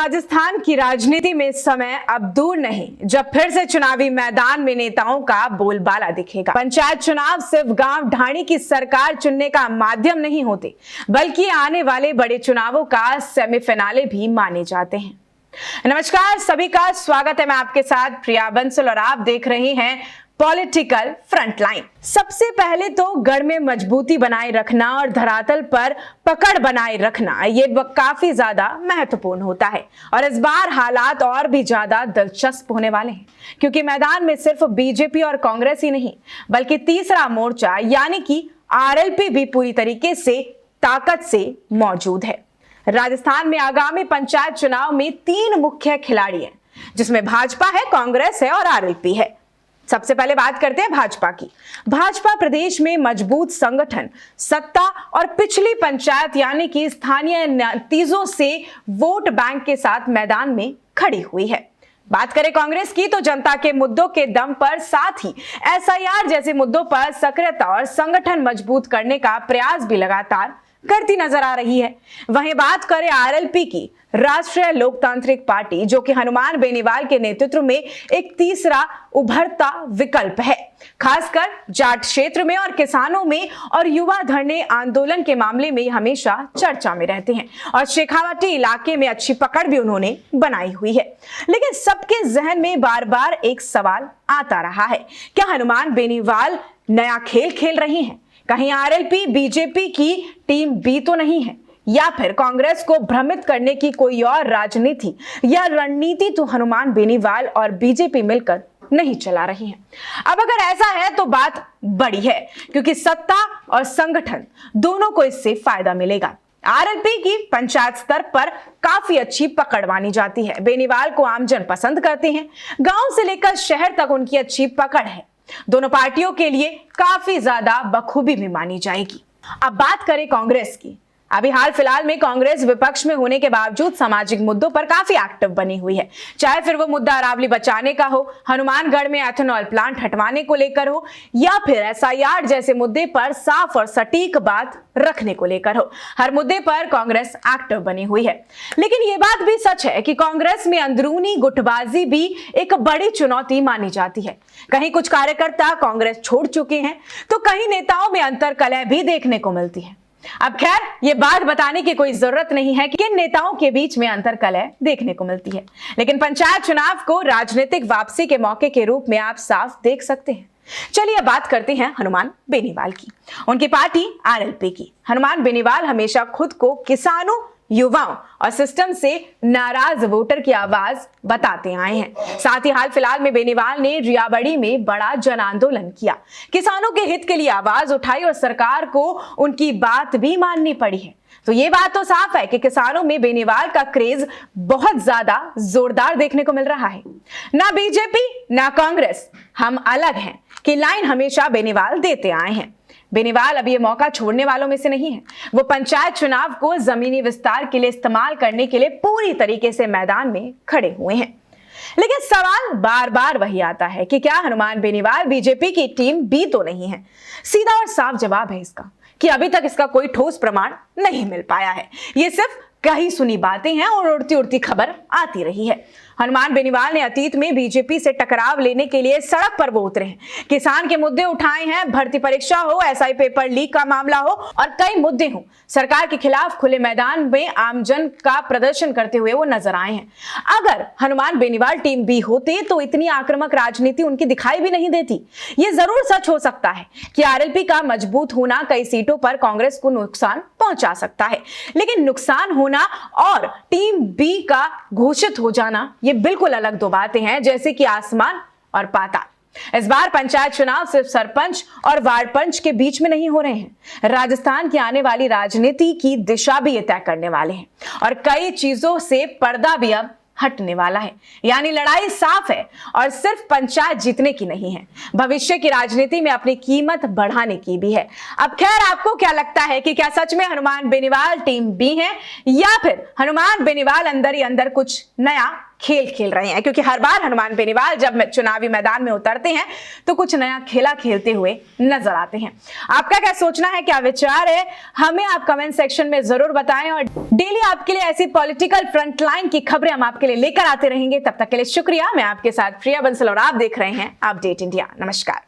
राजस्थान की राजनीति में समय अब दूर नहीं जब फिर से चुनावी मैदान में नेताओं का बोलबाला दिखेगा। पंचायत चुनाव सिर्फ गांव ढाणी की सरकार चुनने का माध्यम नहीं होते, बल्कि आने वाले बड़े चुनावों का सेमीफिनाले भी माने जाते हैं। नमस्कार, सभी का स्वागत है। मैं आपके साथ प्रिया बंसल और आप देख रहे हैं पॉलिटिकल फ्रंटलाइन। सबसे पहले तो गढ़ में मजबूती बनाए रखना और धरातल पर पकड़ बनाए रखना ये काफी ज्यादा महत्वपूर्ण होता है और इस बार हालात और भी ज्यादा दिलचस्प होने वाले हैं, क्योंकि मैदान में सिर्फ बीजेपी और कांग्रेस ही नहीं बल्कि तीसरा मोर्चा यानी कि आरएलपी भी पूरी तरीके से ताकत से मौजूद है। राजस्थान में आगामी पंचायत चुनाव में 3 मुख्य खिलाड़ी हैं, जिसमें भाजपा है, कांग्रेस है और आरएलपी है। सबसे पहले बात करते हैं भाजपा की। भाजपा प्रदेश में मजबूत संगठन, सत्ता और पिछली पंचायत यानी कि स्थानीय नतीजों से वोट बैंक के साथ मैदान में खड़ी हुई है। बात करें कांग्रेस की तो जनता के मुद्दों के दम पर साथ ही एसआईआर जैसे मुद्दों पर सक्रियता और संगठन मजबूत करने का प्रयास भी लगातार करती नजर आ रही है। वहीं बात करें आरएलपी की, राष्ट्रीय लोकतांत्रिक पार्टी, जो कि हनुमान बेनीवाल के नेतृत्व में एक तीसरा उभरता विकल्प है, खासकर जाट क्षेत्र में और किसानों में और युवा धरने आंदोलन के मामले में हमेशा चर्चा में रहते हैं और शेखावाटी इलाके में अच्छी पकड़ भी उन्होंने बनाई हुई है। लेकिन सबके जहन में बार बार एक सवाल आता रहा है, क्या हनुमान बेनीवाल नया खेल खेल रही हैं? कहीं आरएलपी बीजेपी की टीम बी तो नहीं है, या फिर कांग्रेस को भ्रमित करने की कोई और राजनीति या रणनीति तो हनुमान बेनीवाल और बीजेपी मिलकर नहीं चला रही है। अब अगर ऐसा है तो बात बड़ी है, क्योंकि सत्ता और संगठन दोनों को इससे फायदा मिलेगा। आरएलपी की पंचायत स्तर पर काफी अच्छी पकड़ मानी जाती है। बेनीवाल को आमजन पसंद करते हैं, गांव से लेकर शहर तक उनकी अच्छी पकड़ है। दोनों पार्टियों के लिए काफी ज्यादा बखूबी भी मानी जाएगी। अब बात करें कांग्रेस की। अभी हाल फिलहाल में कांग्रेस विपक्ष में होने के बावजूद सामाजिक मुद्दों पर काफी एक्टिव बनी हुई है, चाहे फिर वो मुद्दा अरावली बचाने का हो, हनुमानगढ़ में एथेनॉल प्लांट हटवाने को लेकर हो, या फिर एसआईआर जैसे मुद्दे पर साफ और सटीक बात रखने को लेकर हो। हर मुद्दे पर कांग्रेस एक्टिव बनी हुई है। लेकिन ये बात भी सच है कि कांग्रेस में अंदरूनी गुटबाजी भी एक बड़ी चुनौती मानी जाती है। कहीं कुछ कार्यकर्ता कांग्रेस छोड़ चुके हैं तो कहीं नेताओं में अंतर्कलह भी देखने को मिलती है। अब खैर, ये बात बताने की कोई जरूरत नहीं है कि किन नेताओं के बीच में अंतर्कलह देखने को मिलती है, लेकिन पंचायत चुनाव को राजनीतिक वापसी के मौके के रूप में आप साफ देख सकते हैं। चलिए अब बात करते हैं हनुमान बेनीवाल की, उनकी पार्टी आरएलपी की। हनुमान बेनीवाल हमेशा खुद को किसानों, युवाओं और सिस्टम से नाराज वोटर की आवाज बताते आए हैं। साथ ही हाल फिलहाल में बेनीवाल ने रियाबड़ी में बड़ा जन आंदोलन किया, किसानों के हित के लिए आवाज उठाई और सरकार को उनकी बात भी माननी पड़ी है। तो ये बात तो साफ है कि किसानों में बेनीवाल का क्रेज बहुत ज्यादा जोरदार देखने को मिल रहा है। ना बीजेपी ना कांग्रेस हम अलग हैं कि लाइन हमेशा बेनीवाल देते आए हैं। बेनीवाल अब ये मौका छोड़ने वालों में से नहीं है। वो पंचायत चुनाव को जमीनी विस्तार के लिए इस्तेमाल करने के लिए पूरी तरीके से मैदान में खड़े हुए हैं। लेकिन सवाल बार बार वही आता है कि क्या हनुमान बेनीवाल बीजेपी की टीम बी तो नहीं है? सीधा और साफ जवाब है इसका कि अभी तक इसका कोई ठोस प्रमाण नहीं मिल पाया है। ये सिर्फ कही सुनी बातें हैं और उड़ती उड़ती खबर आती रही है। हनुमान बेनीवाल ने अतीत में बीजेपी से टकराव लेने के लिए सड़क पर वो उतरे हैं, किसान के मुद्दे उठाए हैं, भर्ती परीक्षा हो, एसआई पेपर लीक का मामला हो और कई मुद्दे हो, सरकार के खिलाफ खुले मैदान में आमजन का प्रदर्शन करते हुए वो नजर आए हैं। अगर हनुमान बेनीवाल टीम बी होते तो इतनी आक्रामक राजनीति उनकी दिखाई भी नहीं देती। ये जरूर सच हो सकता है कि आरएलपी का मजबूत होना कई सीटों पर कांग्रेस को नुकसान पहुंचा सकता है, लेकिन नुकसान होना और टीम बी का घोषित हो जाना ये बिल्कुल अलग दो बातें हैं, जैसे कि आसमान और पाताल। इस बार पंचायत चुनाव सिर्फ सरपंच और वार्ड पंच के बीच में नहीं हो रहे हैं, राजस्थान की आने वाली राजनीति की दिशा भी ये तय करने वाले हैं और कई चीजों से पर्दा भी अब हटने वाला है। यानी लड़ाई साफ है और सिर्फ पंचायत जीतने की नहीं है, भविष्य की राजनीति में अपनी कीमत बढ़ाने की भी है। अब खैर, आपको क्या लगता है कि क्या सच में हनुमान बेनीवाल टीम बी है या फिर हनुमान बेनीवाल अंदर ही अंदर कुछ नया खेल खेल रहे हैं, क्योंकि हर बार हनुमान बेनीवाल जब चुनावी मैदान में उतरते हैं तो कुछ नया खेला खेलते हुए नजर आते हैं। आपका क्या सोचना है, क्या विचार है, हमें आप कमेंट सेक्शन में जरूर बताएं और डेली आपके लिए ऐसी पॉलिटिकल फ्रंटलाइन की खबरें हम आपके लिए लेकर आते रहेंगे। तब तक के लिए शुक्रिया। मैं आपके साथ प्रिया बंसल और आप देख रहे हैं अपडेट इंडिया। नमस्कार।